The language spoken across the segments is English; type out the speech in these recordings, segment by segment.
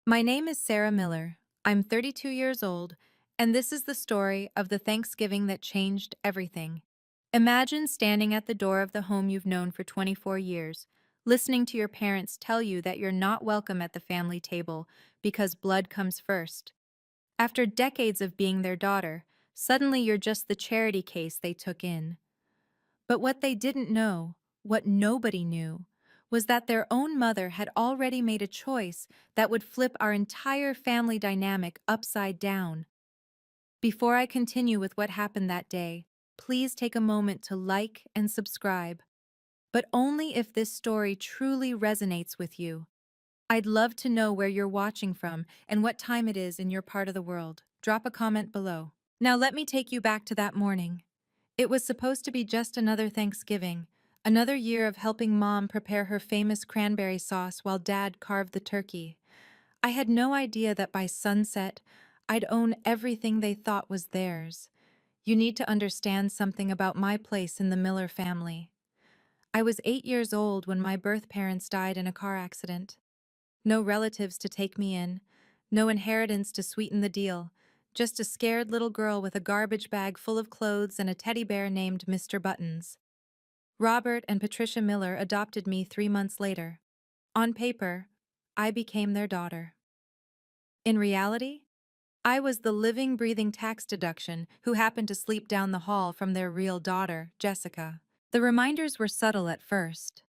My name is Sarah Miller. I'm 32 years old, and this is the story of the Thanksgiving that changed everything. Imagine standing at the door of the home you've known for 24 years, listening to your parents tell you that you're not welcome at the family table because blood comes first. After decades of being their daughter, suddenly you're just the charity case they took in. But what they didn't know, what nobody knew, was that their own mother had already made a choice that would flip our entire family dynamic upside down. Before I continue with what happened that day, please take a moment to like and subscribe, but only if this story truly resonates with you. I'd love to know where you're watching from and what time it is in your part of the world. Drop a comment below. Now let me take you back to that morning. It was supposed to be just another Thanksgiving, another year of helping Mom prepare her famous cranberry sauce while Dad carved the turkey. I had no idea that by sunset, I'd own everything they thought was theirs. You need to understand something about my place in the Miller family. I was 8 years old when my birth parents died in a car accident. No relatives to take me in, no inheritance to sweeten the deal, just a scared little girl with a garbage bag full of clothes and a teddy bear named Mr. Buttons. Robert and Patricia Miller adopted me 3 months later. On paper, I became their daughter. In reality, I was the living, breathing tax deduction who happened to sleep down the hall from their real daughter, Jessica. The reminders were subtle at first.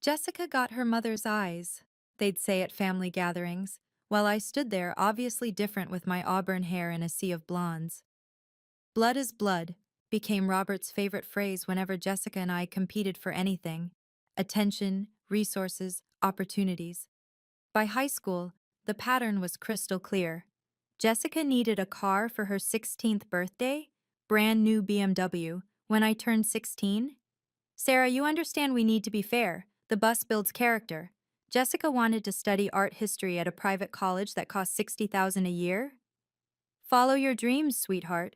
Jessica got her mother's eyes, they'd say at family gatherings, while I stood there obviously different with my auburn hair in a sea of blondes. Blood is blood became Robert's favorite phrase whenever Jessica and I competed for anything: attention, resources, opportunities. By high school, the pattern was crystal clear. Jessica needed a car for her 16th birthday, brand new BMW, when I turned 16. Sarah, you understand we need to be fair. The bus builds character. Jessica wanted to study art history at a private college that cost $60,000 a year. Follow your dreams, sweetheart.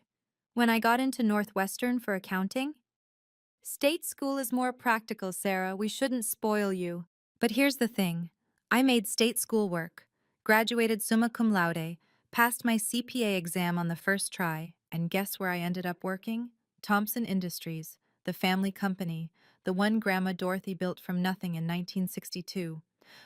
When I got into Northwestern for accounting, state school is more practical, Sarah. We shouldn't spoil you. But here's the thing. I made state school work, graduated summa cum laude, passed my CPA exam on the first try, and guess where I ended up working? Thompson Industries, the family company, the one Grandma Dorothy built from nothing in 1962.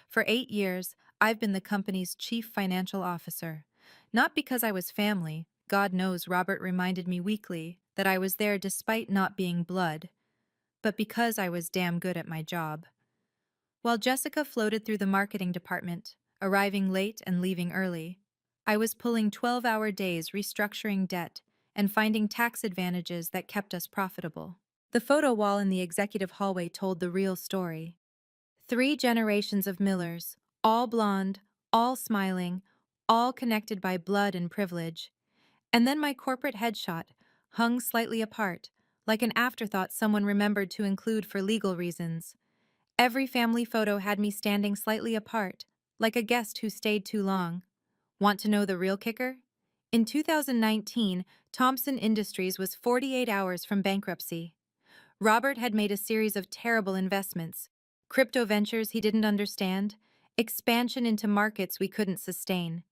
For 8 years, I've been the company's chief financial officer. Not because I was family, God knows Robert reminded me weekly that I was there despite not being blood, but because I was damn good at my job. While Jessica floated through the marketing department, arriving late and leaving early, I was pulling 12-hour days restructuring debt and finding tax advantages that kept us profitable. The photo wall in the executive hallway told the real story. 3 generations of Millers, all blonde, all smiling, all connected by blood and privilege. And then my corporate headshot, hung slightly apart, like an afterthought someone remembered to include for legal reasons. Every family photo had me standing slightly apart, like a guest who stayed too long. Want to know the real kicker? In 2019, Thompson Industries was 48 hours from bankruptcy. Robert had made a series of terrible investments: crypto ventures he didn't understand, expansion into markets we couldn't sustain.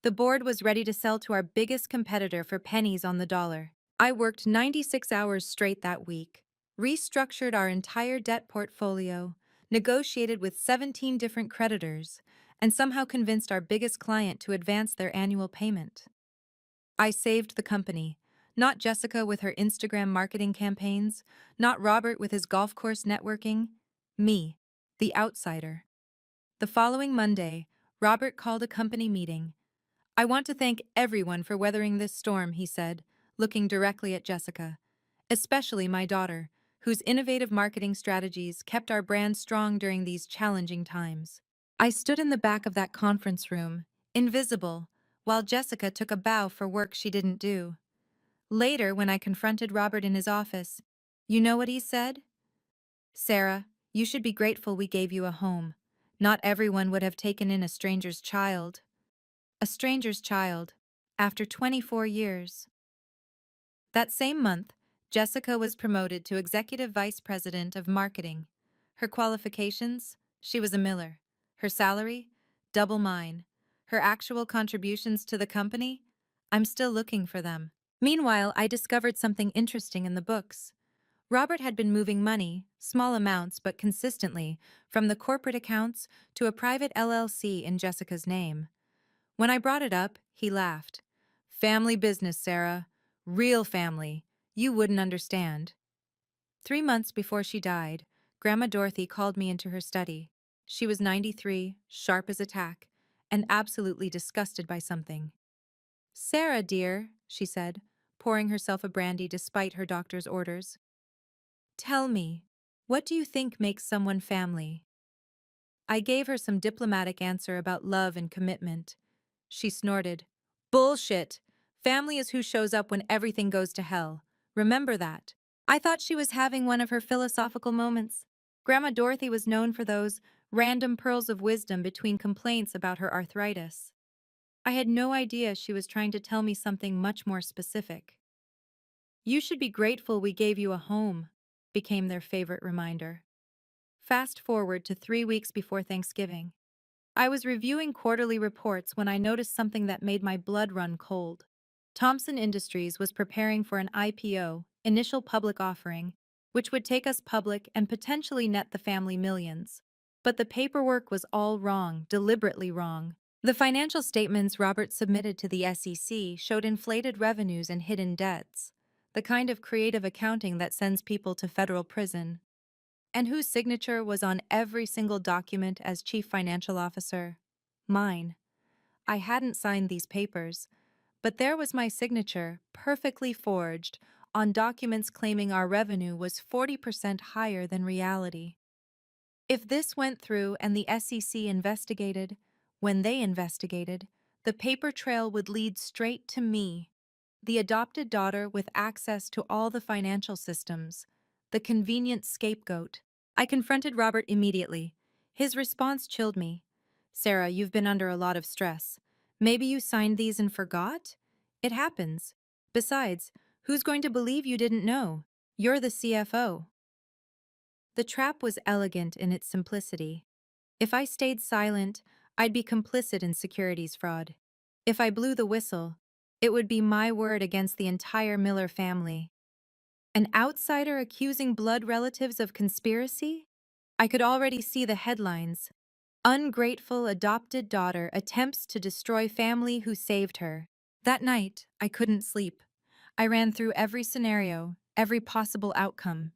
The board was ready to sell to our biggest competitor for pennies on the dollar. I worked 96 hours straight that week, restructured our entire debt portfolio, negotiated with 17 different creditors, and somehow convinced our biggest client to advance their annual payment. I saved the company, not Jessica with her Instagram marketing campaigns, not Robert with his golf course networking, me, the outsider. The following Monday, Robert called a company meeting. I want to thank everyone for weathering this storm, he said, looking directly at Jessica, especially my daughter, whose innovative marketing strategies kept our brand strong during these challenging times. I stood in the back of that conference room, invisible, while Jessica took a bow for work she didn't do. Later, when I confronted Robert in his office, you know what he said? Sarah, you should be grateful we gave you a home. Not everyone would have taken in a stranger's child. A stranger's child, after 24 years. That same month, Jessica was promoted to Executive Vice President of Marketing. Her qualifications? She was a Miller. Her salary? Double mine. Her actual contributions to the company? I'm still looking for them. Meanwhile, I discovered something interesting in the books. Robert had been moving money, small amounts but consistently, from the corporate accounts to a private LLC in Jessica's name. When I brought it up, he laughed. Family business, Sarah. Real family. You wouldn't understand. 3 months before she died, Grandma Dorothy called me into her study. She was 93, sharp as a tack, and absolutely disgusted by something. Sarah, dear, she said, pouring herself a brandy despite her doctor's orders. Tell me, what do you think makes someone family? I gave her some diplomatic answer about love and commitment. She snorted. Bullshit! Family is who shows up when everything goes to hell. Remember that. I thought she was having one of her philosophical moments. Grandma Dorothy was known for those random pearls of wisdom between complaints about her arthritis. I had no idea she was trying to tell me something much more specific. You should be grateful we gave you a home, became their favorite reminder. Fast forward to 3 weeks before Thanksgiving. I was reviewing quarterly reports when I noticed something that made my blood run cold. Thomson Industries was preparing for an IPO, initial public offering, which would take us public and potentially net the family millions. But the paperwork was all wrong, deliberately wrong. The financial statements Robert submitted to the SEC showed inflated revenues and hidden debts, the kind of creative accounting that sends people to federal prison. And whose signature was on every single document as chief financial officer? Mine. I hadn't signed these papers, but there was my signature, perfectly forged, on documents claiming our revenue was 40% higher than reality. If this went through and the SEC investigated, when they investigated, the paper trail would lead straight to me, the adopted daughter with access to all the financial systems, the convenient scapegoat. I confronted Robert immediately. His response chilled me. Sarah, you've been under a lot of stress. Maybe you signed these and forgot? It happens. Besides, who's going to believe you didn't know? You're the CFO. The trap was elegant in its simplicity. If I stayed silent, I'd be complicit in securities fraud. If I blew the whistle, it would be my word against the entire Miller family. An outsider accusing blood relatives of conspiracy? I could already see the headlines. Ungrateful adopted daughter attempts to destroy family who saved her. That night, I couldn't sleep. I ran through every scenario, every possible outcome.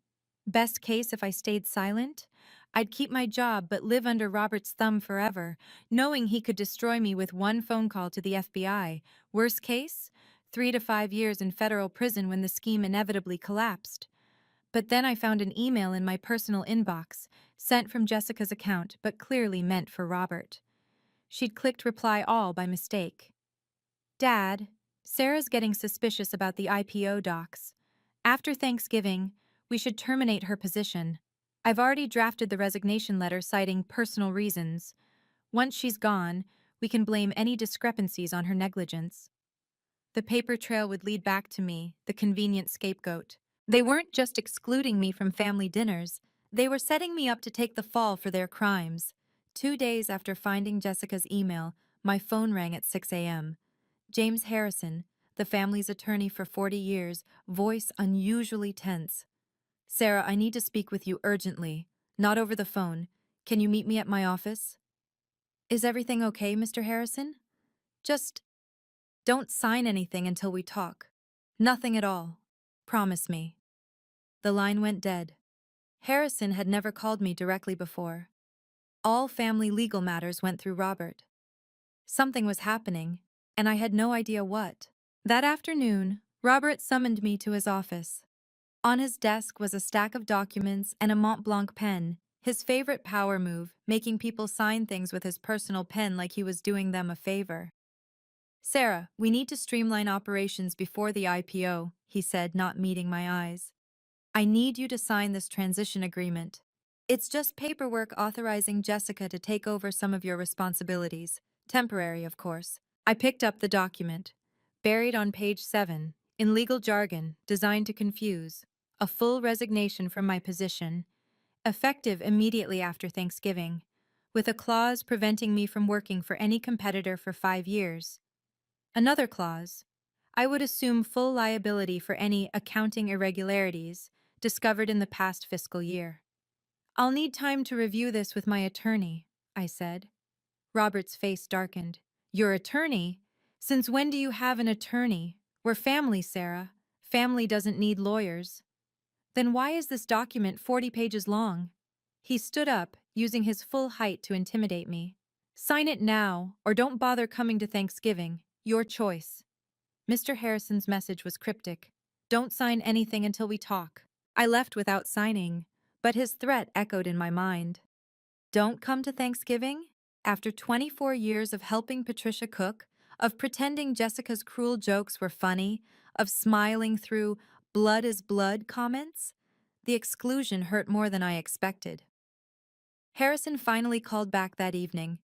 Best case if I stayed silent? I'd keep my job but live under Robert's thumb forever, knowing he could destroy me with one phone call to the FBI. Worst case? 3 to 5 years in federal prison when the scheme inevitably collapsed. But then I found an email in my personal inbox, sent from Jessica's account but clearly meant for Robert. She'd clicked reply all by mistake. Dad, Sarah's getting suspicious about the IPO docs. After Thanksgiving, we should terminate her position. I've already drafted the resignation letter citing personal reasons. Once she's gone, we can blame any discrepancies on her negligence. The paper trail would lead back to me, the convenient scapegoat. They weren't just excluding me from family dinners, they were setting me up to take the fall for their crimes. 2 days after finding Jessica's email, my phone rang at 6 a.m. James Harrison, the family's attorney for 40 years, voice unusually tense. Sarah, I need to speak with you urgently. Not over the phone. Can you meet me at my office? Is everything okay, Mr. Harrison? Just don't sign anything until we talk. Nothing at all. Promise me. The line went dead. Harrison had never called me directly before. All family legal matters went through Robert. Something was happening, and I had no idea what. That afternoon, Robert summoned me to his office. On his desk was a stack of documents and a Mont Blanc pen, his favorite power move, making people sign things with his personal pen like he was doing them a favor. Sarah, we need to streamline operations before the IPO, he said, not meeting my eyes. I need you to sign this transition agreement. It's just paperwork authorizing Jessica to take over some of your responsibilities. Temporary, of course. I picked up the document. Buried on page 7, in legal jargon designed to confuse, a full resignation from my position, effective immediately after Thanksgiving. with a clause preventing me from working for any competitor for 5 years. Another clause: I would assume full liability for any accounting irregularities discovered in the past fiscal year. I'll need time to review this with my attorney, I said. Robert's face darkened. Your attorney? Since when do you have an attorney? We're family, Sarah. Family doesn't need lawyers. Then why is this document 40 pages long? He stood up, using his full height to intimidate me. Sign it now, or don't bother coming to Thanksgiving. Your choice. Mr. Harrison's message was cryptic. Don't sign anything until we talk. I left without signing, but his threat echoed in my mind. Don't come to Thanksgiving? After 24 years of helping Patricia cook, of pretending Jessica's cruel jokes were funny, of smiling through blood is blood comments? The exclusion hurt more than I expected. Harrison finally called back that evening.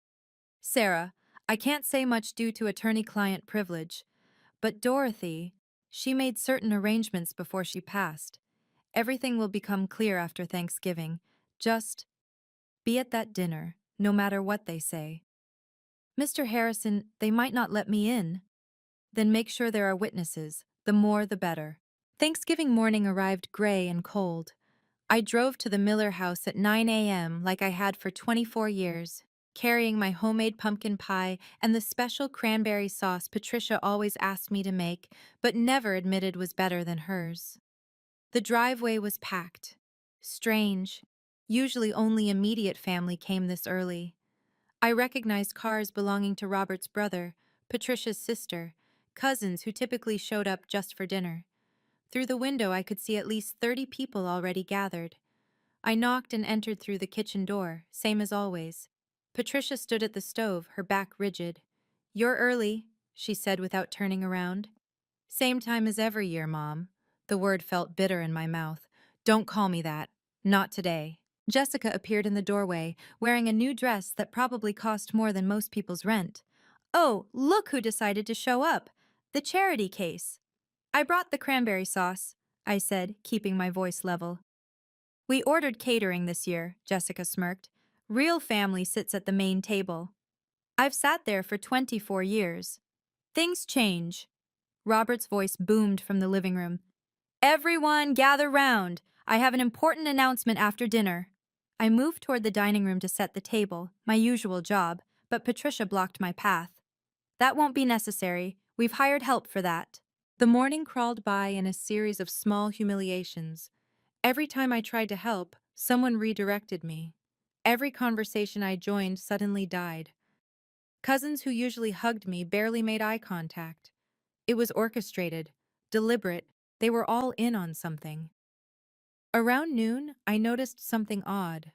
Sarah, I can't say much due to attorney-client privilege, but Dorothy, she made certain arrangements before she passed. Everything will become clear after Thanksgiving. Just be at that dinner, no matter what they say. Mr. Harrison, they might not let me in. Then make sure there are witnesses. The more, the better. Thanksgiving morning arrived gray and cold. I drove to the Miller house at 9 a.m. like I had for 24 years, carrying my homemade pumpkin pie and the special cranberry sauce Patricia always asked me to make, but never admitted was better than hers. The driveway was packed. Strange. Usually only immediate family came this early. I recognized cars belonging to Robert's brother, Patricia's sister, cousins who typically showed up just for dinner. Through the window I could see at least 30 people already gathered. I knocked and entered through the kitchen door, same as always. Patricia stood at the stove, her back rigid. You're early, she said without turning around. Same time as every year, Mom. The word felt bitter in my mouth. Don't call me that. Not today. Jessica appeared in the doorway, wearing a new dress that probably cost more than most people's rent. Oh, look who decided to show up. The charity case. I brought the cranberry sauce, I said, keeping my voice level. We ordered catering this year, Jessica smirked. Real family sits at the main table. I've sat there for 24 years. Things change. Robert's voice boomed from the living room. Everyone gather round. I have an important announcement after dinner. I moved toward the dining room to set the table, my usual job, but Patricia blocked my path. That won't be necessary. We've hired help for that. The morning crawled by in a series of small humiliations. Every time I tried to help, someone redirected me. Every conversation I joined suddenly died. Cousins who usually hugged me barely made eye contact. It was orchestrated, deliberate. They were all in on something. Around noon, I noticed something odd.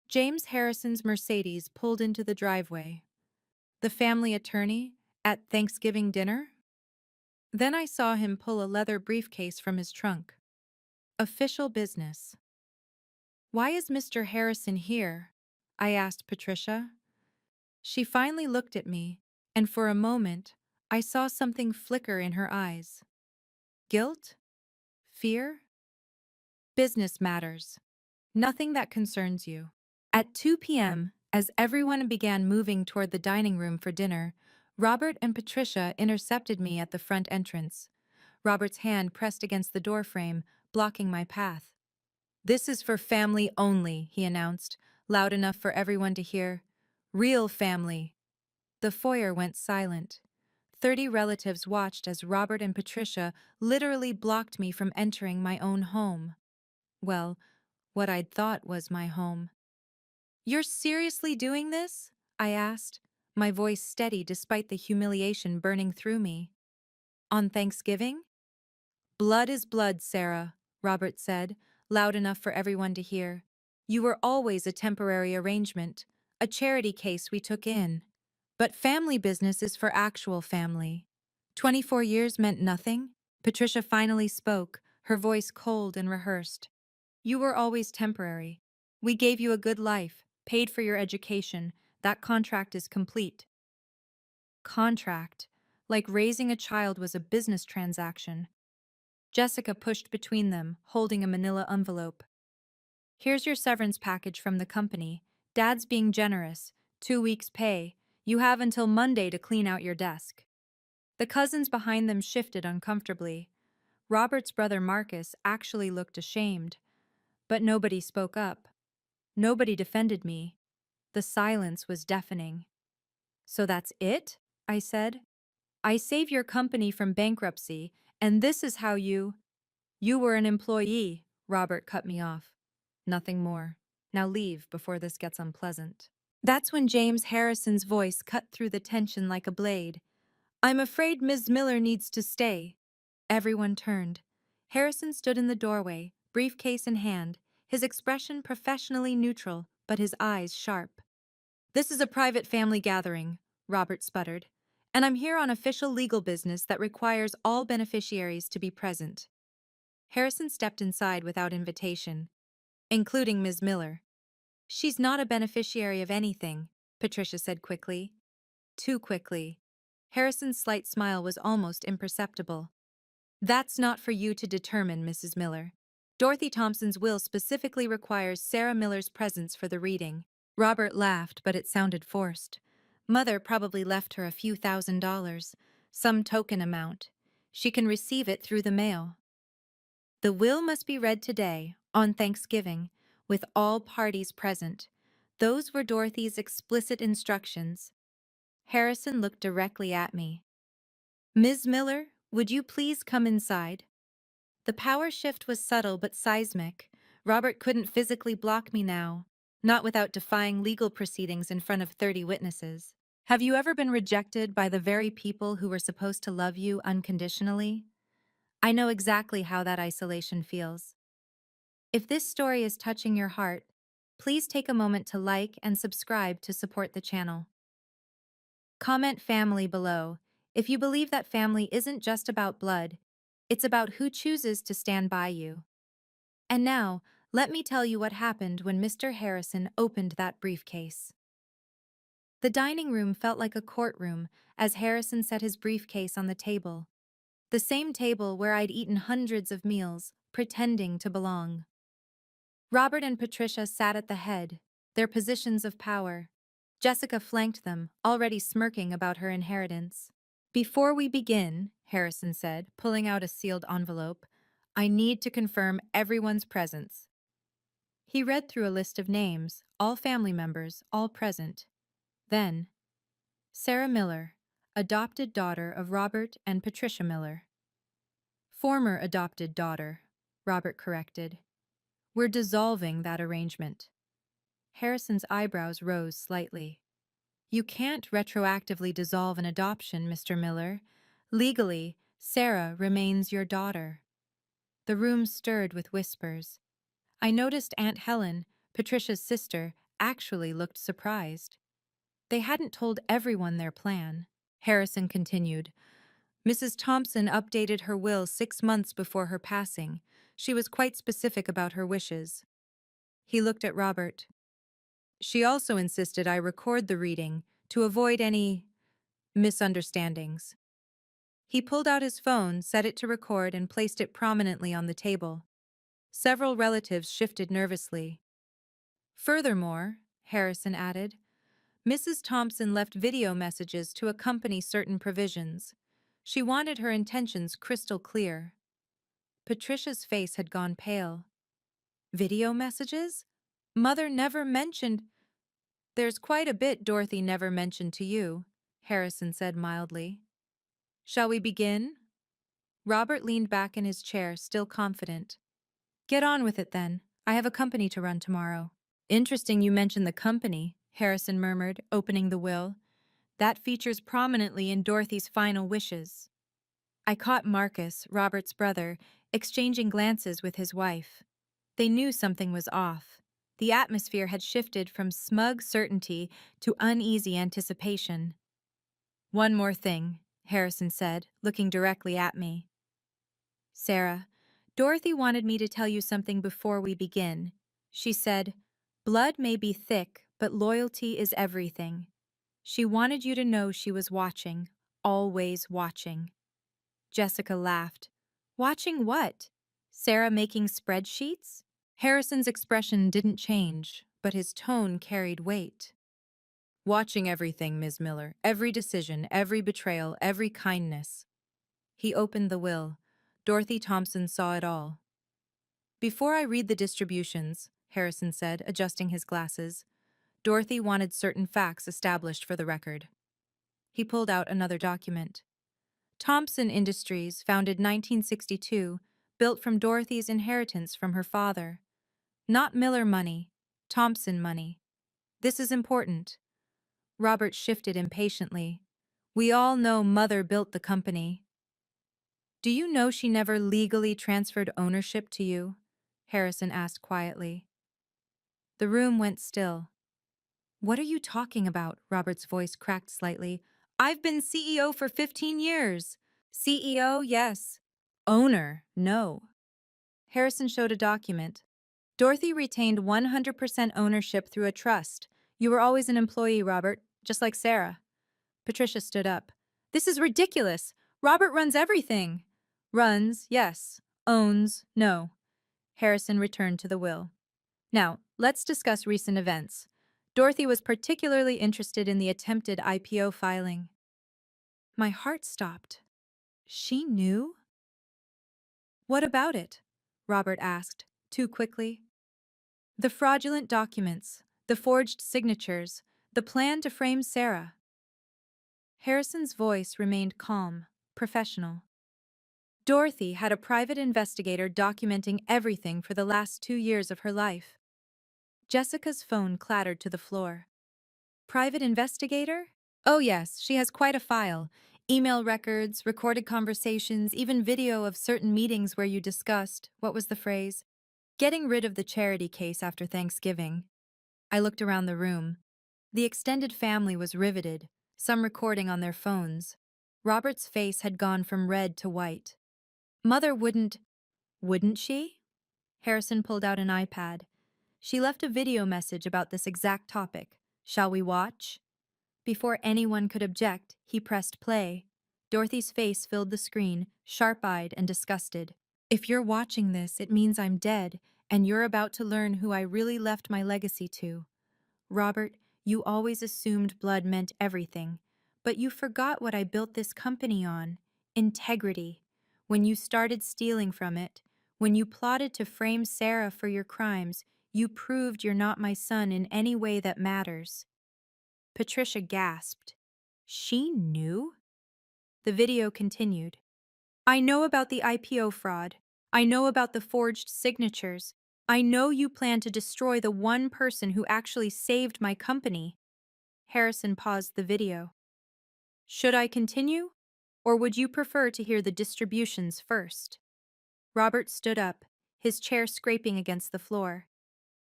James Harrison's Mercedes pulled into the driveway. The family attorney at Thanksgiving dinner? Then I saw him pull a leather briefcase from his trunk. Official business. Why is Mr. Harrison here? I asked Patricia. She finally looked at me, and for a moment, I saw something flicker in her eyes. Guilt? Fear? Business matters. Nothing that concerns you. At 2 p.m., as everyone began moving toward the dining room for dinner, Robert and Patricia intercepted me at the front entrance. Robert's hand pressed against the doorframe, blocking my path. This is for family only, he announced, loud enough for everyone to hear. Real family. The foyer went silent. 30 relatives watched as Robert and Patricia literally blocked me from entering my own home. Well, what I'd thought was my home. You're seriously doing this? I asked, my voice steady despite the humiliation burning through me. On Thanksgiving? Blood is blood, Sarah, Robert said, loud enough for everyone to hear. You were always a temporary arrangement, a charity case we took in. But family business is for actual family. 24 years meant nothing? Patricia finally spoke, her voice cold and rehearsed. You were always temporary. We gave you a good life, paid for your education. That contract is complete. Contract, like raising a child was a business transaction. Jessica pushed between them, holding a manila envelope. Here's your severance package from the company. Dad's being generous. 2 weeks' pay. You have until Monday to clean out your desk. The cousins behind them shifted uncomfortably. Robert's brother Marcus actually looked ashamed. But nobody spoke up. Nobody defended me. The silence was deafening. So that's it? I said. I save your company from bankruptcy, and this is how you— You were an employee, Robert cut me off. Nothing more. Now leave before this gets unpleasant. That's when James Harrison's voice cut through the tension like a blade. I'm afraid Ms. Miller needs to stay. Everyone turned. Harrison stood in the doorway, briefcase in hand, his expression professionally neutral, but his eyes sharp. This is a private family gathering, Robert sputtered, and I'm here on official legal business that requires all beneficiaries to be present. Harrison stepped inside without invitation, including Ms. Miller. She's not a beneficiary of anything, Patricia said quickly. Too quickly. Harrison's slight smile was almost imperceptible. That's not for you to determine, Mrs. Miller. Dorothy Thompson's will specifically requires Sarah Miller's presence for the reading. Robert laughed, but it sounded forced. Mother probably left her a few $1,000s, some token amount. She can receive it through the mail. The will must be read today, on Thanksgiving, with all parties present. Those were Dorothy's explicit instructions. Harrison looked directly at me. Ms. Miller, would you please come inside? The power shift was subtle but seismic. Robert couldn't physically block me now, not without defying legal proceedings in front of 30 witnesses. Have you ever been rejected by the very people who were supposed to love you unconditionally? I know exactly how that isolation feels. If this story is touching your heart, please take a moment to like and subscribe to support the channel. Comment family below if you believe that family isn't just about blood, it's about who chooses to stand by you. And now, let me tell you what happened when Mr. Harrison opened that briefcase. The dining room felt like a courtroom as Harrison set his briefcase on the table. The same table where I'd eaten hundreds of meals, pretending to belong. Robert and Patricia sat at the head, their positions of power. Jessica flanked them, already smirking about her inheritance. Before we begin, Harrison said, pulling out a sealed envelope, I need to confirm everyone's presence. He read through a list of names, all family members, all present. Then, Sarah Miller, adopted daughter of Robert and Patricia Miller. Former adopted daughter, Robert corrected. We're dissolving that arrangement. Harrison's eyebrows rose slightly. You can't retroactively dissolve an adoption, Mr. Miller. Legally, Sarah remains your daughter. The room stirred with whispers. I noticed Aunt Helen, Patricia's sister, actually looked surprised. They hadn't told everyone their plan. Harrison continued. Mrs. Thompson updated her will 6 months before her passing. She was quite specific about her wishes. He looked at Robert. She also insisted I record the reading to avoid any misunderstandings. He pulled out his phone, set it to record, and placed it prominently on the table. Several relatives shifted nervously. Furthermore, Harrison added, Mrs. Thompson left video messages to accompany certain provisions. She wanted her intentions crystal clear. Patricia's face had gone pale. Video messages? Mother never mentioned— There's quite a bit Dorothy never mentioned to you, Harrison said mildly. Shall we begin? Robert leaned back in his chair, still confident. Get on with it then. I have a company to run tomorrow. Interesting you mention the company, Harrison murmured, opening the will. That features prominently in Dorothy's final wishes. I caught Marcus, Robert's brother, exchanging glances with his wife. They knew something was off. The atmosphere had shifted from smug certainty to uneasy anticipation. One more thing, Harrison said, looking directly at me. Sarah, Dorothy wanted me to tell you something before we begin. She said, blood may be thick, but loyalty is everything. She wanted you to know she was watching, always watching. Jessica laughed. Watching what? Sarah making spreadsheets? Harrison's expression didn't change, but his tone carried weight. Watching everything, Ms. Miller, every decision, every betrayal, every kindness. He opened the will. Dorothy Thompson saw it all. Before I read the distributions, Harrison said, adjusting his glasses, Dorothy wanted certain facts established for the record. He pulled out another document. Thompson Industries, founded 1962, built from Dorothy's inheritance from her father. Not Miller money, Thompson money. This is important. Robert shifted impatiently. We all know Mother built the company. Do you know she never legally transferred ownership to you? Harrison asked quietly. The room went still. What are you talking about? Robert's voice cracked slightly. I've been CEO for 15 years. CEO, yes. Owner, no. Harrison showed a document. Dorothy retained 100% ownership through a trust. You were always an employee, Robert, just like Sarah. Patricia stood up. This is ridiculous. Robert runs everything. Runs, yes. Owns, no. Harrison returned to the will. Now, let's discuss recent events. Dorothy was particularly interested in the attempted IPO filing. My heart stopped. She knew? What about it? Robert asked, too quickly. The fraudulent documents, the forged signatures, the plan to frame Sarah. Harrison's voice remained calm, professional. Dorothy had a private investigator documenting everything for the last 2 years of her life. Jessica's phone clattered to the floor. Private investigator? Oh yes, she has quite a file. Email records, recorded conversations, even video of certain meetings where you discussed, what was the phrase? Getting rid of the charity case after Thanksgiving. I looked around the room. The extended family was riveted, some recording on their phones. Robert's face had gone from red to white. Mother wouldn't she? Harrison pulled out an iPad. She left a video message about this exact topic. Shall we watch? Before anyone could object, he pressed play. Dorothy's face filled the screen, sharp-eyed and disgusted. If you're watching this, it means I'm dead, and you're about to learn who I really left my legacy to. Robert, you always assumed blood meant everything, but you forgot what I built this company on. Integrity. When you started stealing from it, when you plotted to frame Sarah for your crimes, you proved you're not my son in any way that matters. Patricia gasped. She knew? The video continued. I know about the IPO fraud. I know about the forged signatures. I know you plan to destroy the one person who actually saved my company. Harrison paused the video. Should I continue? Or would you prefer to hear the distributions first? Robert stood up, his chair scraping against the floor.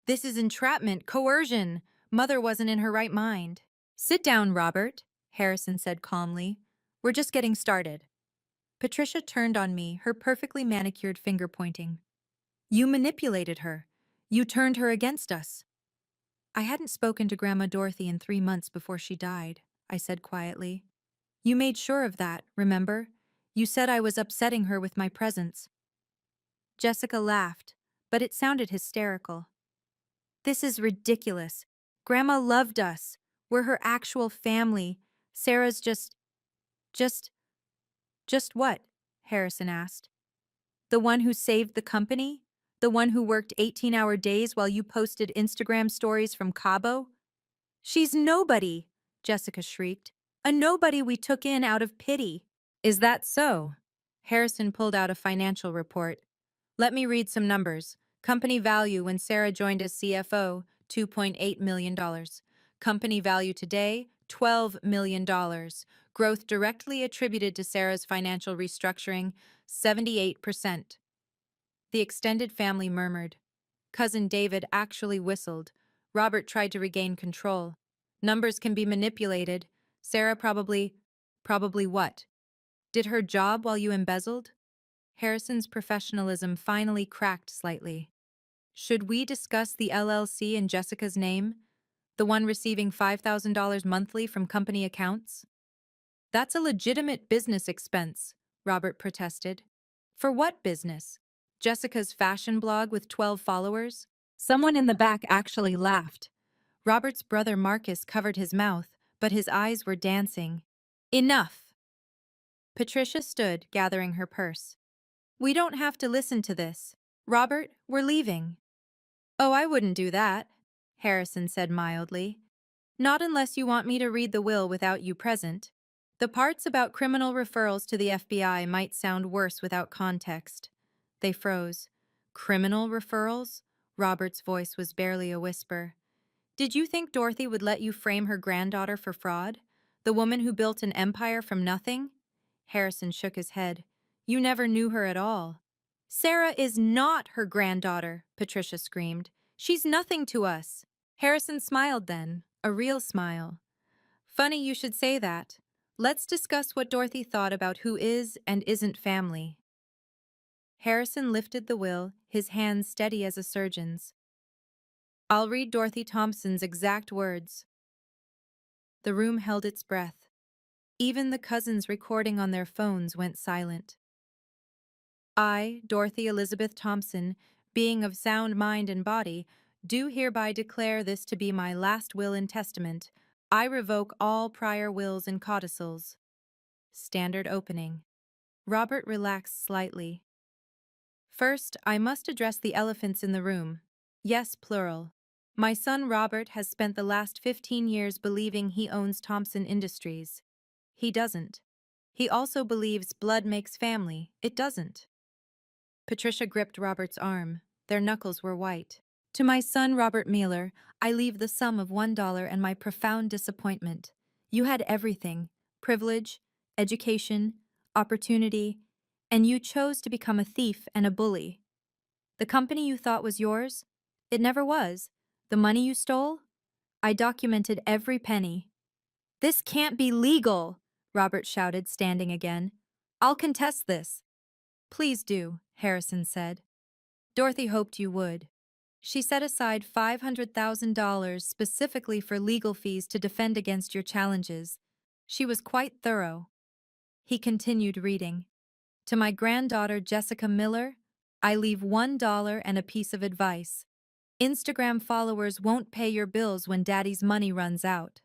This is entrapment, coercion. Mother wasn't in her right mind. Sit down, Robert, Harrison said calmly. We're just getting started. Patricia turned on me, her perfectly manicured finger pointing. You manipulated her. You turned her against us. I hadn't spoken to Grandma Dorothy in 3 months before she died, I said quietly. You made sure of that, remember? You said I was upsetting her with my presence. Jessica laughed, but it sounded hysterical. This is ridiculous. Grandma loved us. We're her actual family. Sarah's just what? Harrison asked. The one who saved the company? The one who worked 18-hour days while you posted Instagram stories from Cabo? She's nobody, Jessica shrieked. A nobody we took in out of pity. Is that so? Harrison pulled out a financial report. Let me read some numbers. Company value when Sarah joined as CFO, $2.8 million. Company value today, $12 million. Growth directly attributed to Sarah's financial restructuring, 78%. The extended family murmured. Cousin David actually whistled. Robert tried to regain control. Numbers can be manipulated. Sarah probably what? Did her job while you embezzled? Harrison's professionalism finally cracked slightly. Should we discuss the LLC in Jessica's name? The one receiving $5,000 monthly from company accounts? That's a legitimate business expense, Robert protested. For what business? Jessica's fashion blog with 12 followers? Someone in the back actually laughed. Robert's brother Marcus covered his mouth, but his eyes were dancing. Enough! Patricia stood, gathering her purse. We don't have to listen to this. Robert, we're leaving. Oh, I wouldn't do that, Harrison said mildly. Not unless you want me to read the will without you present. The parts about criminal referrals to the FBI might sound worse without context. They froze. Criminal referrals? Robert's voice was barely a whisper. Did you think Dorothy would let you frame her granddaughter for fraud? The woman who built an empire from nothing? Harrison shook his head. You never knew her at all. Sarah is not her granddaughter, Patricia screamed. She's nothing to us. Harrison smiled then, a real smile. Funny you should say that. Let's discuss what Dorothy thought about who is and isn't family. Harrison lifted the will, his hands steady as a surgeon's. I'll read Dorothy Thompson's exact words. The room held its breath. Even the cousins recording on their phones went silent. I, Dorothy Elizabeth Thompson, being of sound mind and body, do hereby declare this to be my last will and testament. I revoke all prior wills and codicils. Standard opening. Robert relaxed slightly. First, I must address the elephants in the room. Yes, plural. My son Robert has spent the last 15 years believing he owns Thompson Industries. He doesn't. He also believes blood makes family. It doesn't. Patricia gripped Robert's arm. Their knuckles were white. To my son Robert Mueller, I leave the sum of $1 and my profound disappointment. You had everything: privilege, education, opportunity, and you chose to become a thief and a bully. The company you thought was yours? It never was. The money you stole? I documented every penny. This can't be legal, Robert shouted, standing again. I'll contest this. Please do, Harrison said. Dorothy hoped you would. She set aside $500,000 specifically for legal fees to defend against your challenges. She was quite thorough. He continued reading. To my granddaughter Jessica Miller, I leave $1 and a piece of advice. Instagram followers won't pay your bills when daddy's money runs out.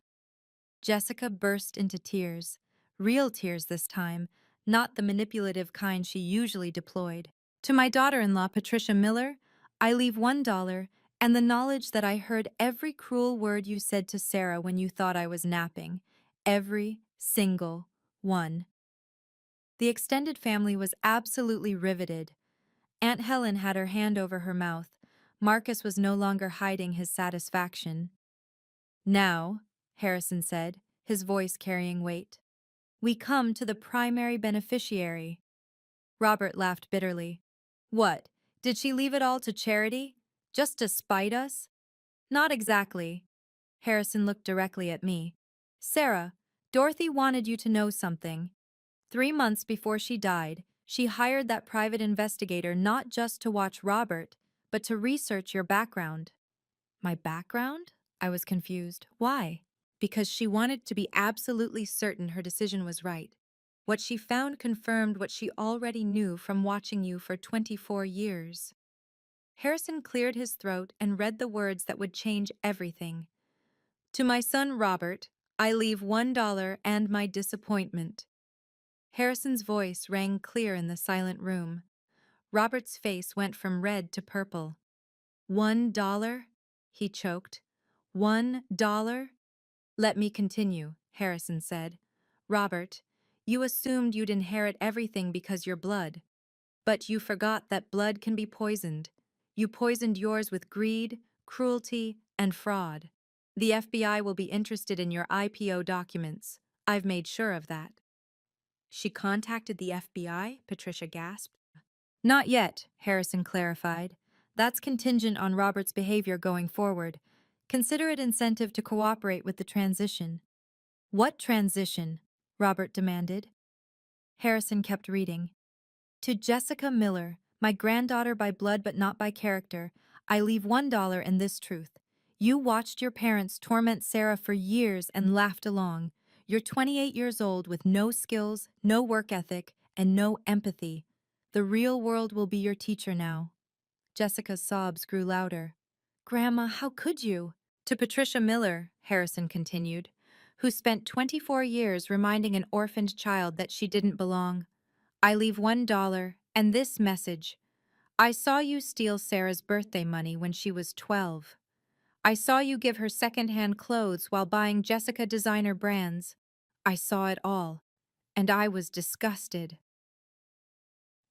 Jessica burst into tears. Real tears this time, not the manipulative kind she usually deployed. To my daughter-in-law Patricia Miller, I leave $1 and the knowledge that I heard every cruel word you said to Sarah when you thought I was napping. Every single one. The extended family was absolutely riveted. Aunt Helen had her hand over her mouth. Marcus was no longer hiding his satisfaction. Now, Harrison said, his voice carrying weight, we come to the primary beneficiary. Robert laughed bitterly. What, did she leave it all to charity? Just to spite us? Not exactly. Harrison looked directly at me. Sarah, Dorothy wanted you to know something. 3 months before she died, she hired that private investigator not just to watch Robert, but to research your background. My background? I was confused. Why? Because she wanted to be absolutely certain her decision was right. What she found confirmed what she already knew from watching you for 24 years. Harrison cleared his throat and read the words that would change everything. To my son Robert, I leave $1 and my disappointment. Harrison's voice rang clear in the silent room. Robert's face went from red to purple. $1? He choked. $1? Let me continue, Harrison said. Robert, you assumed you'd inherit everything because you're blood. But you forgot that blood can be poisoned. You poisoned yours with greed, cruelty, and fraud. The FBI will be interested in your IPO documents. I've made sure of that. She contacted the FBI? Patricia gasped. Not yet, Harrison clarified. That's contingent on Robert's behavior going forward. Consider it incentive to cooperate with the transition. What transition? Robert demanded. Harrison kept reading. To Jessica Miller, my granddaughter by blood but not by character, I leave $1 in this truth. You watched your parents torment Sarah for years and laughed along. You're 28 years old with no skills, no work ethic, and no empathy. The real world will be your teacher now. Jessica's sobs grew louder. Grandma, how could you? To Patricia Miller, Harrison continued, who spent 24 years reminding an orphaned child that she didn't belong. I leave $1 and this message. I saw you steal Sarah's birthday money when she was 12. I saw you give her secondhand clothes while buying Jessica designer brands. I saw it all, and I was disgusted.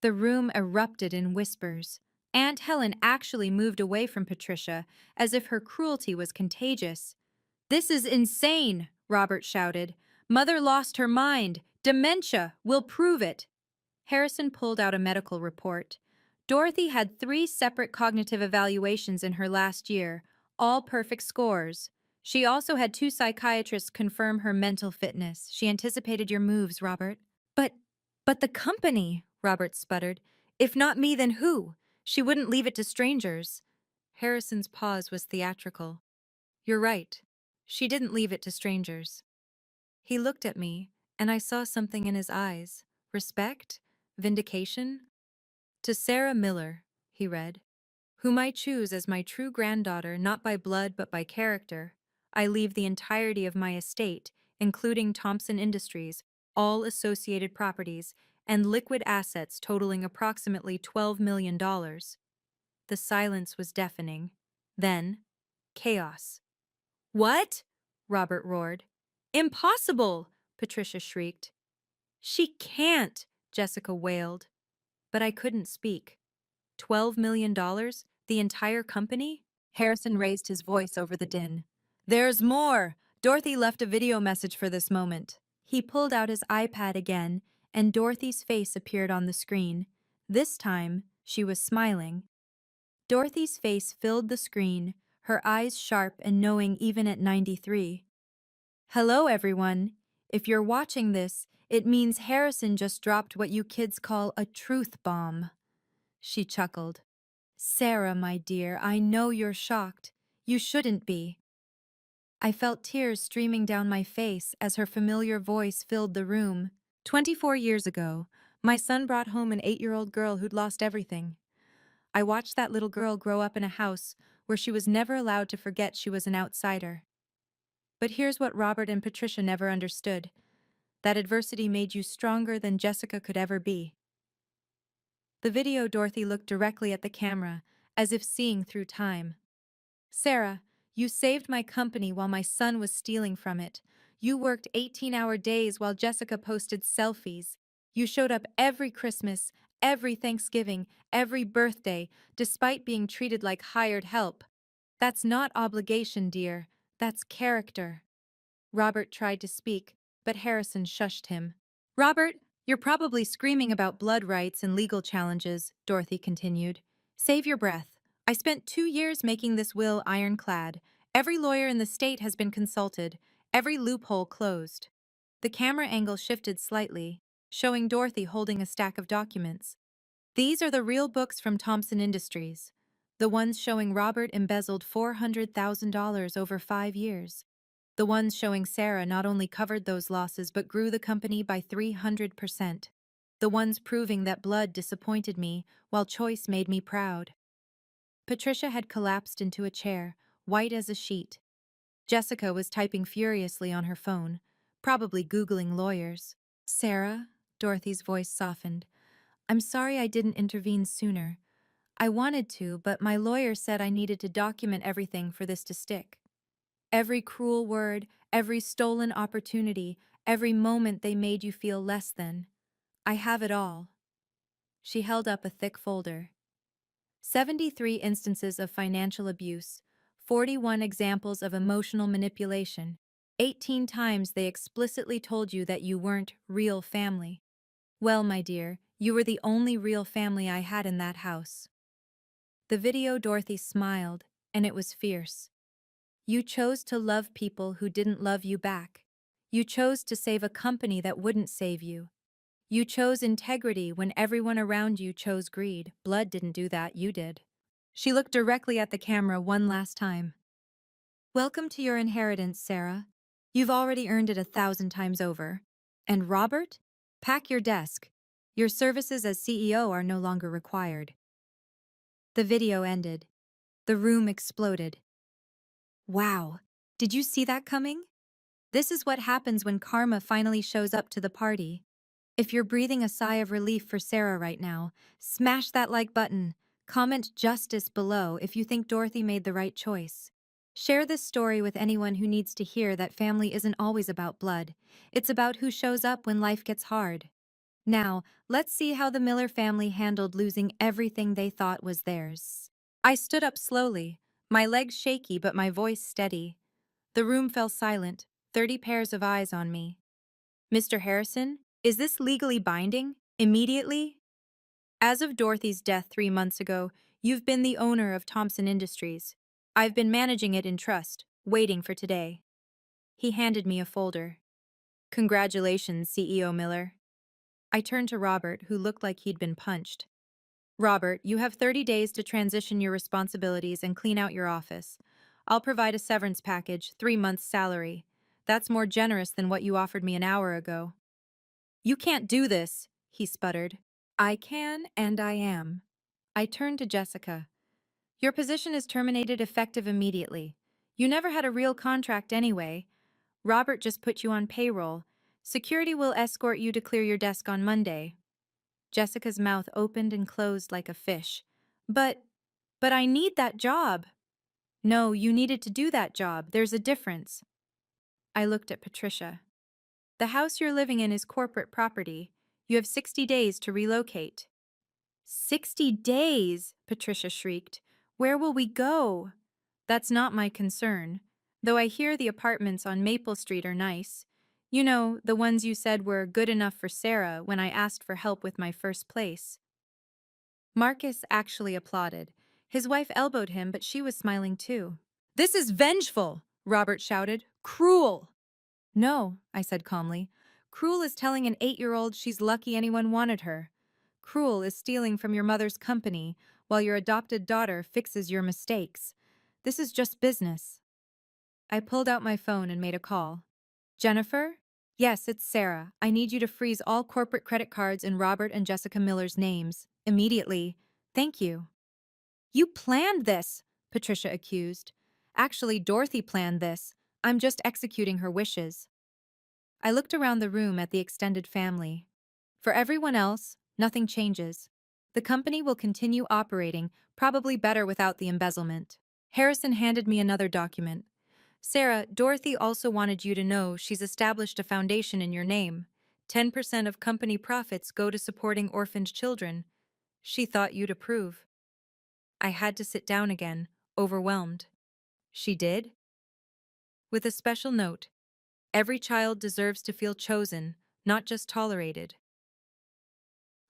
The room erupted in whispers. Aunt Helen actually moved away from Patricia, as if her cruelty was contagious. This is insane, Robert shouted. Mother lost her mind. Dementia. We'll prove it. Harrison pulled out a medical report. Dorothy had 3 separate cognitive evaluations in her last year, all perfect scores. She also had 2 psychiatrists confirm her mental fitness. She anticipated your moves, Robert. But, but the company, Robert sputtered. If not me, then who? She wouldn't leave it to strangers. Harrison's pause was theatrical. You're right. She didn't leave it to strangers. He looked at me, and I saw something in his eyes. Respect? Vindication? To Sarah Miller, he read, whom I choose as my true granddaughter not by blood but by character, I leave the entirety of my estate, including Thompson Industries, all associated properties, and liquid assets totaling approximately $12 million. The silence was deafening. Then, chaos. What? Robert roared. Impossible! Patricia shrieked. She can't, Jessica wailed. But I couldn't speak. $12 million? The entire company? Harrison raised his voice over the din. There's more! Dorothy left a video message for this moment. He pulled out his iPad again, and Dorothy's face appeared on the screen. This time, she was smiling. Dorothy's face filled the screen, her eyes sharp and knowing even at 93. Hello, everyone. If you're watching this, it means Harrison just dropped what you kids call a truth bomb. She chuckled. Sarah, my dear, I know you're shocked. You shouldn't be. I felt tears streaming down my face as her familiar voice filled the room. 24 years ago, my son brought home an 8-year-old girl who'd lost everything. I watched that little girl grow up in a house where she was never allowed to forget she was an outsider. But here's what Robert and Patricia never understood. That adversity made you stronger than Jessica could ever be. The video, Dorothy looked directly at the camera, as if seeing through time. Sarah, you saved my company while my son was stealing from it. You worked 18-hour days while Jessica posted selfies. You showed up every Christmas, every Thanksgiving, every birthday, despite being treated like hired help. That's not obligation, dear. That's character. Robert tried to speak, but Harrison shushed him. Robert, you're probably screaming about blood rights and legal challenges, Dorothy continued. Save your breath. I spent 2 years making this will ironclad. Every lawyer in the state has been consulted, every loophole closed. The camera angle shifted slightly, showing Dorothy holding a stack of documents. These are the real books from Thompson Industries, the ones showing Robert embezzled $400,000 over 5 years. The ones showing Sarah not only covered those losses but grew the company by 300%. The ones proving that blood disappointed me while choice made me proud. Patricia had collapsed into a chair, white as a sheet. Jessica was typing furiously on her phone, probably Googling lawyers. Sarah, Dorothy's voice softened. I'm sorry I didn't intervene sooner. I wanted to, but my lawyer said I needed to document everything for this to stick. Every cruel word, every stolen opportunity, every moment they made you feel less than. I have it all. She held up a thick folder. 73 instances of financial abuse, 41 examples of emotional manipulation. 18 times they explicitly told you that you weren't real family. Well, my dear, you were the only real family I had in that house. The video, Dorothy smiled, and it was fierce. You chose to love people who didn't love you back. You chose to save a company that wouldn't save you. You chose integrity when everyone around you chose greed. Blood didn't do that, you did. She looked directly at the camera one last time. Welcome to your inheritance, Sarah. You've already earned it 1,000 times over. And Robert, pack your desk. Your services as CEO are no longer required. The video ended. The room exploded. Wow, did you see that coming? This is what happens when karma finally shows up to the party. If you're breathing a sigh of relief for Sarah right now, smash that like button. Comment justice below if you think Dorothy made the right choice. Share this story with anyone who needs to hear that family isn't always about blood. It's about who shows up when life gets hard. Now, let's see how the Miller family handled losing everything they thought was theirs. I stood up slowly, my legs shaky but my voice steady. The room fell silent, 30 pairs of eyes on me. Mr. Harrison, is this legally binding? Immediately? As of Dorothy's death 3 months ago, you've been the owner of Thompson Industries. I've been managing it in trust, waiting for today. He handed me a folder. Congratulations, CEO Miller. I turned to Robert, who looked like he'd been punched. Robert, you have 30 days to transition your responsibilities and clean out your office. I'll provide a severance package, 3 months' salary. That's more generous than what you offered me an hour ago. You can't do this, he sputtered. I can and I am. I turned to Jessica. Your position is terminated effective immediately. You never had a real contract anyway. Robert just put you on payroll. Security will escort you to clear your desk on Monday. Jessica's mouth opened and closed like a fish. But I need that job. No, you needed to do that job. There's a difference. I looked at Patricia. The house you're living in is corporate property. You have 60 days to relocate. 60 days, Patricia shrieked. Where will we go? That's not my concern, though I hear the apartments on Maple Street are nice. You know, the ones you said were good enough for Sarah when I asked for help with my first place. Marcus actually applauded. His wife elbowed him, but she was smiling too. This is vengeful, Robert shouted. Cruel. No, I said calmly. Cruel is telling an 8-year-old she's lucky anyone wanted her. Cruel is stealing from your mother's company while your adopted daughter fixes your mistakes. This is just business. I pulled out my phone and made a call. Jennifer? Yes, it's Sarah. I need you to freeze all corporate credit cards in Robert and Jessica Miller's names. Immediately. Thank you. You planned this, Patricia accused. Actually, Dorothy planned this. I'm just executing her wishes. I looked around the room at the extended family. For everyone else, nothing changes. The company will continue operating, probably better without the embezzlement. Harrison handed me another document. Sarah, Dorothy also wanted you to know she's established a foundation in your name. 10% of company profits go to supporting orphaned children. She thought you'd approve. I had to sit down again, overwhelmed. She did? With a special note. Every child deserves to feel chosen, not just tolerated.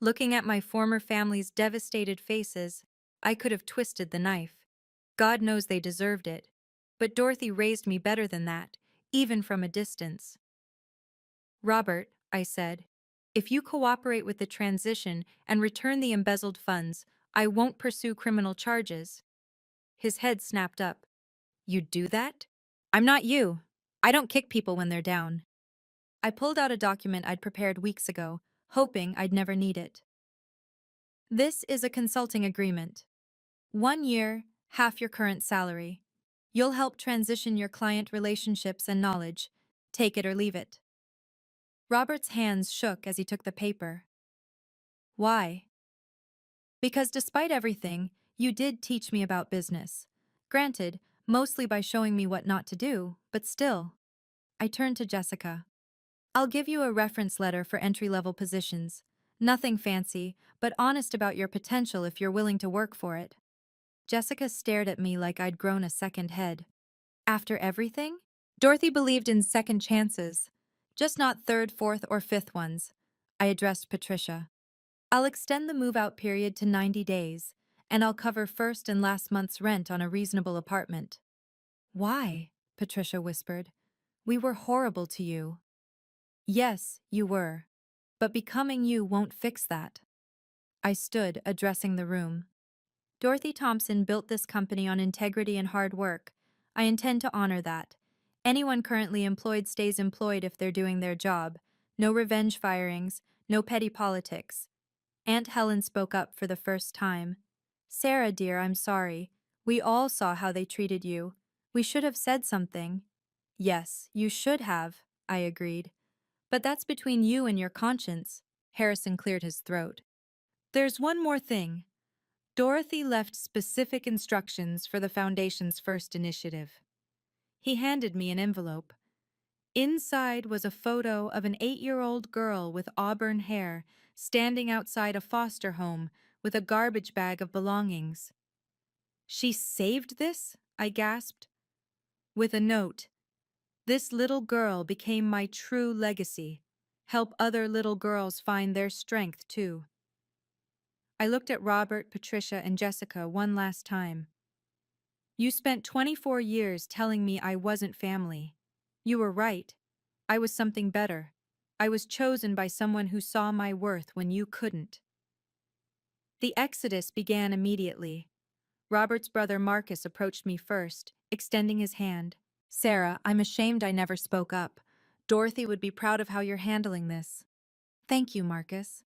Looking at my former family's devastated faces, I could have twisted the knife. God knows they deserved it. But Dorothy raised me better than that, even from a distance. Robert, I said, if you cooperate with the transition and return the embezzled funds, I won't pursue criminal charges. His head snapped up. You'd do that? I'm not you. I don't kick people when they're down. I pulled out a document I'd prepared weeks ago, hoping I'd never need it. This is a consulting agreement. 1 year, half your current salary. You'll help transition your client relationships and knowledge. Take it or leave it. Robert's hands shook as he took the paper. Why? Because despite everything, you did teach me about business. Granted, mostly by showing me what not to do, but still. I turned to Jessica. I'll give you a reference letter for entry-level positions. Nothing fancy, but honest about your potential if you're willing to work for it. Jessica stared at me like I'd grown a second head. After everything? Dorothy believed in second chances, just not third, fourth, or fifth ones. I addressed Patricia. I'll extend the move-out period to 90 days, and I'll cover first and last month's rent on a reasonable apartment. Why? Patricia whispered. We were horrible to you. Yes, you were. But becoming you won't fix that. I stood, addressing the room. Dorothy Thompson built this company on integrity and hard work. I intend to honor that. Anyone currently employed stays employed if they're doing their job. No revenge firings, no petty politics. Aunt Helen spoke up for the first time. Sarah, dear, I'm sorry. We all saw how they treated you. We should have said something. Yes, you should have, I agreed. But that's between you and your conscience. Harrison cleared his throat. There's one more thing. Dorothy left specific instructions for the Foundation's first initiative. He handed me an envelope. Inside was a photo of an 8-year-old girl with auburn hair standing outside a foster home with a garbage bag of belongings. She saved this? I gasped. With a note. This little girl became my true legacy. Help other little girls find their strength, too. I looked at Robert, Patricia, and Jessica one last time. You spent 24 years telling me I wasn't family. You were right. I was something better. I was chosen by someone who saw my worth when you couldn't. The exodus began immediately. Robert's brother Marcus approached me first, extending his hand. Sarah, I'm ashamed I never spoke up. Dorothy would be proud of how you're handling this. Thank you, Marcus.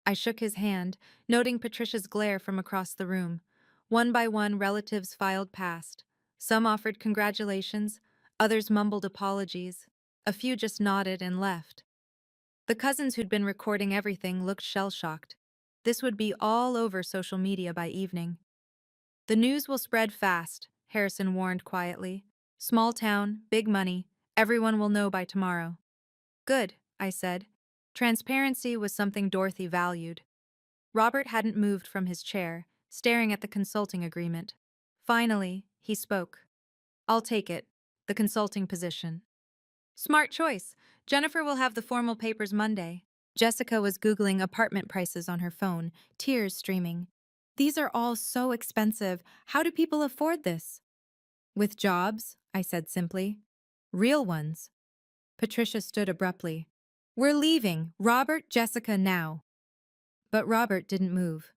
I shook his hand, noting Patricia's glare from across the room. One by one, relatives filed past. Some offered congratulations, others mumbled apologies. A few just nodded and left. The cousins who'd been recording everything looked shell-shocked. This would be all over social media by evening. The news will spread fast, Harrison warned quietly. Small town, big money, everyone will know by tomorrow. Good, I said. Transparency was something Dorothy valued. Robert hadn't moved from his chair, staring at the consulting agreement. Finally, he spoke. I'll take it, the consulting position. Smart choice. Jennifer will have the formal papers Monday. Jessica was Googling apartment prices on her phone, tears streaming. These are all so expensive. How do people afford this? With jobs, I said simply. Real ones. Patricia stood abruptly. We're leaving. Robert, Jessica, now. But Robert didn't move.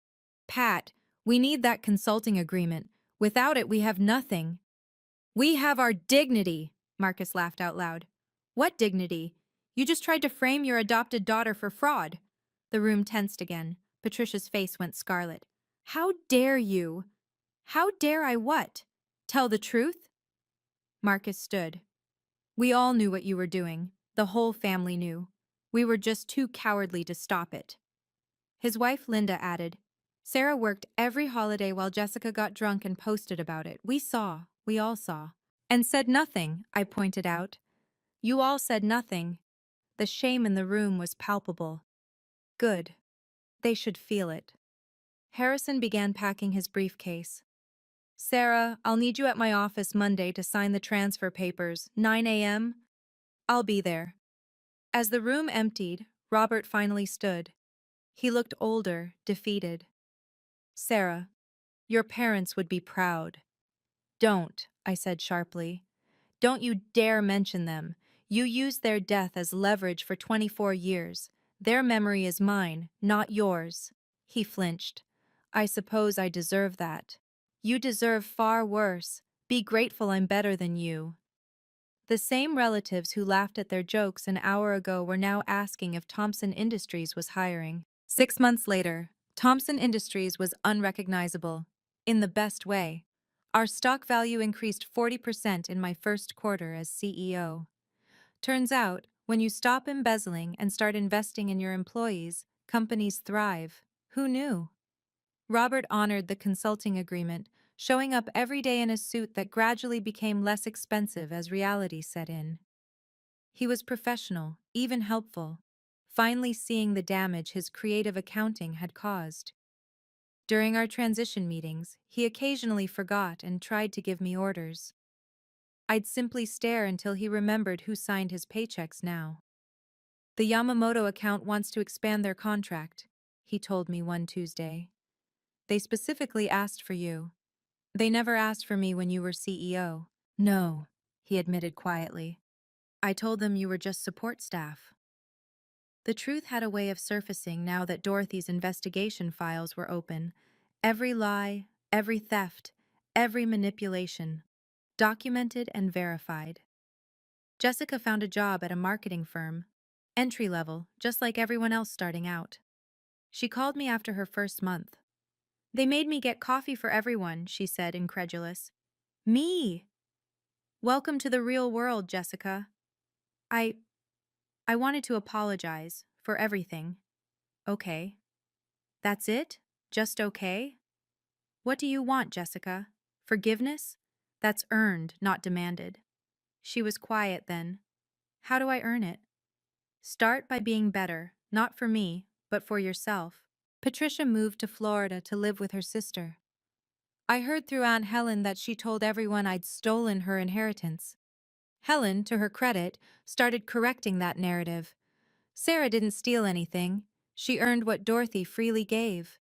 Pat, we need that consulting agreement. Without it, we have nothing. We have our dignity, Marcus laughed out loud. What dignity? You just tried to frame your adopted daughter for fraud. The room tensed again. Patricia's face went scarlet. How dare you? How dare I what? Tell the truth? Marcus stood. We all knew what you were doing. The whole family knew. We were just too cowardly to stop it. His wife Linda added, Sarah worked every holiday while Jessica got drunk and posted about it. We all saw. And said nothing, I pointed out. You all said nothing. The shame in the room was palpable. Good. They should feel it. Harrison began packing his briefcase. Sarah, I'll need you at my office Monday to sign the transfer papers, 9 a.m. I'll be there. As the room emptied, Robert finally stood. He looked older, defeated. Sarah, your parents would be proud. Don't, I said sharply. Don't you dare mention them. You used their death as leverage for 24 years. Their memory is mine, not yours. He flinched. I suppose I deserve that. You deserve far worse. Be grateful I'm better than you. The same relatives who laughed at their jokes an hour ago were now asking if Thompson Industries was hiring. 6 months later, Thompson Industries was unrecognizable. In the best way. Our stock value increased 40% in my first quarter as CEO. Turns out, when you stop embezzling and start investing in your employees, companies thrive. Who knew? Robert honored the consulting agreement, showing up every day in a suit that gradually became less expensive as reality set in. He was professional, even helpful, finally seeing the damage his creative accounting had caused. During our transition meetings, he occasionally forgot and tried to give me orders. I'd simply stare until he remembered who signed his paychecks now. The Yamamoto account wants to expand their contract, he told me one Tuesday. They specifically asked for you. They never asked for me when you were CEO. No, he admitted quietly. I told them you were just support staff. The truth had a way of surfacing now that Dorothy's investigation files were open. Every lie, every theft, every manipulation. Documented and verified. Jessica found a job at a marketing firm. Entry level, just like everyone else starting out. She called me after her first month. They made me get coffee for everyone, she said, incredulous. Me! Welcome to the real world, Jessica. I I wanted to apologize for everything. Okay. That's it? Just okay? What do you want, Jessica? Forgiveness? That's earned, not demanded. She was quiet then. How do I earn it? Start by being better, not for me, but for yourself. Patricia moved to Florida to live with her sister. I heard through Aunt Helen that she told everyone I'd stolen her inheritance. Helen, to her credit, started correcting that narrative. Sarah didn't steal anything. She earned what Dorothy freely gave.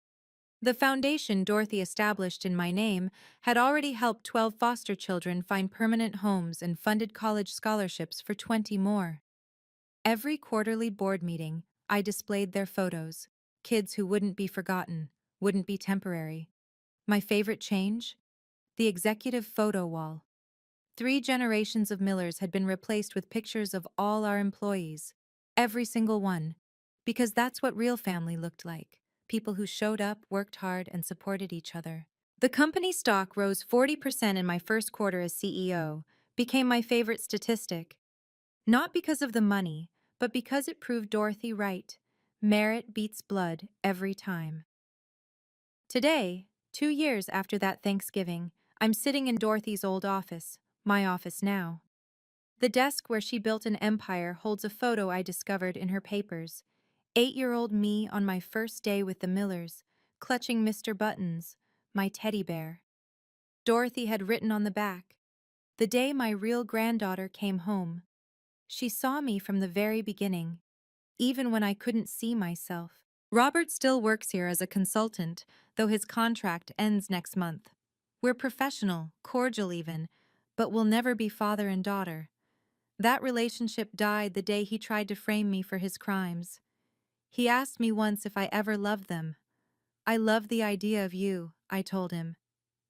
The foundation Dorothy established in my name had already helped 12 foster children find permanent homes and funded college scholarships for 20 more. Every quarterly board meeting, I displayed their photos, kids who wouldn't be forgotten, wouldn't be temporary. My favorite change? The executive photo wall. 3 generations of Millers had been replaced with pictures of all our employees, every single one, because that's what real family looked like, people who showed up, worked hard, and supported each other. The company stock rose 40% in my first quarter as CEO, became my favorite statistic. Not because of the money, but because it proved Dorothy right. Merit beats blood every time. Today, 2 years after that Thanksgiving, I'm sitting in Dorothy's old office, my office now. The desk where she built an empire holds a photo I discovered in her papers. 8-year-old me on my first day with the Millers, clutching Mr. Buttons, my teddy bear. Dorothy had written on the back, "The day my real granddaughter came home." She saw me from the very beginning, even when I couldn't see myself. Robert still works here as a consultant, though his contract ends next month. We're professional, cordial even, but we'll never be father and daughter. That relationship died the day he tried to frame me for his crimes. He asked me once if I ever loved them. "I love the idea of you," I told him.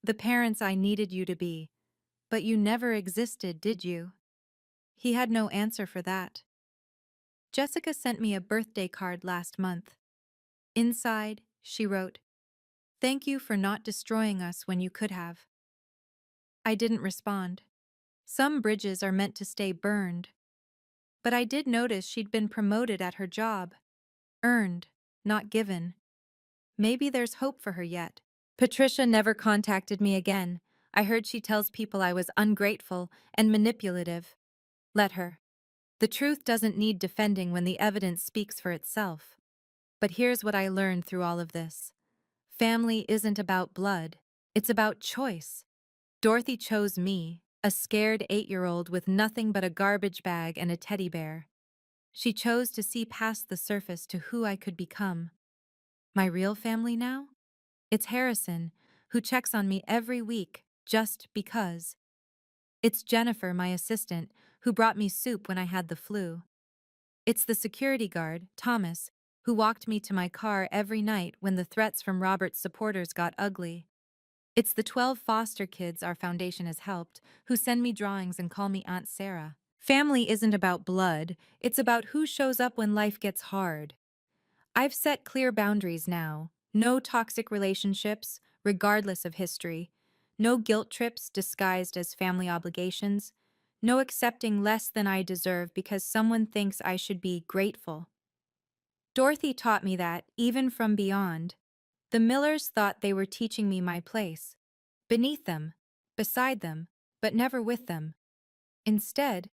"The parents I needed you to be. But you never existed, did you?" He had no answer for that. Jessica sent me a birthday card last month. Inside, she wrote, "Thank you for not destroying us when you could have." I didn't respond. Some bridges are meant to stay burned. But I did notice she'd been promoted at her job. Earned, not given. Maybe there's hope for her yet. Patricia never contacted me again. I heard she tells people I was ungrateful and manipulative. Let her. The truth doesn't need defending when the evidence speaks for itself. But here's what I learned through all of this. Family isn't about blood. It's about choice. Dorothy chose me, a scared 8-year-old with nothing but a garbage bag and a teddy bear. She chose to see past the surface to who I could become. My real family now? It's Harrison, who checks on me every week, just because. It's Jennifer, my assistant, who brought me soup when I had the flu. It's the security guard, Thomas, who walked me to my car every night when the threats from Robert's supporters got ugly. It's the 12 foster kids our foundation has helped, who send me drawings and call me Aunt Sarah. Family isn't about blood, it's about who shows up when life gets hard. I've set clear boundaries now. No toxic relationships, regardless of history. No guilt trips disguised as family obligations. No accepting less than I deserve because someone thinks I should be grateful. Dorothy taught me that, even from beyond. The Millers thought they were teaching me my place. Beneath them, beside them, but never with them. Instead,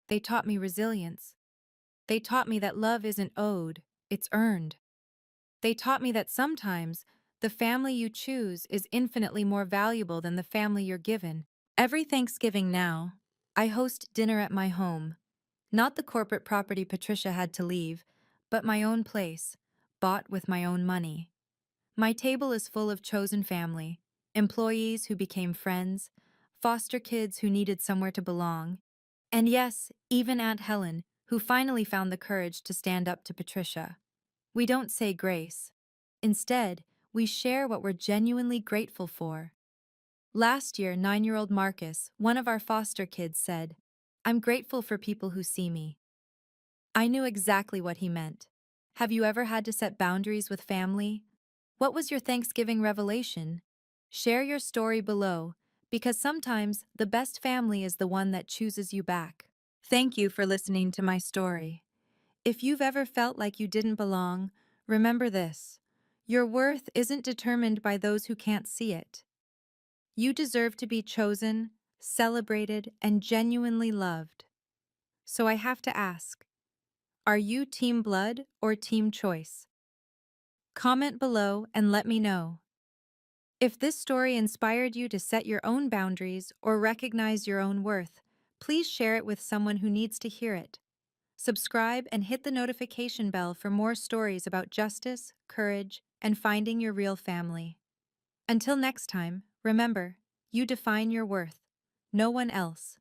they taught me resilience. They taught me that love isn't owed, it's earned. They taught me that sometimes the family you choose is infinitely more valuable than the family you're given. Every Thanksgiving now, I host dinner at my home. Not the corporate property Patricia had to leave, but my own place, bought with my own money. My table is full of chosen family, employees who became friends, foster kids who needed somewhere to belong, and yes, even Aunt Helen, who finally found the courage to stand up to Patricia. We don't say grace. Instead, we share what we're genuinely grateful for. Last year, 9-year-old Marcus, one of our foster kids, said, "I'm grateful for people who see me." I knew exactly what he meant. Have you ever had to set boundaries with family? What was your Thanksgiving revelation? Share your story below, because sometimes the best family is the one that chooses you back. Thank you for listening to my story. If you've ever felt like you didn't belong, remember this: your worth isn't determined by those who can't see it. You deserve to be chosen, celebrated, and genuinely loved. So I have to ask, are you Team Blood or Team Choice? Comment below and let me know. If this story inspired you to set your own boundaries or recognize your own worth, please share it with someone who needs to hear it. Subscribe and hit the notification bell for more stories about justice, courage, and finding your real family. Until next time, remember, you define your worth, no one else.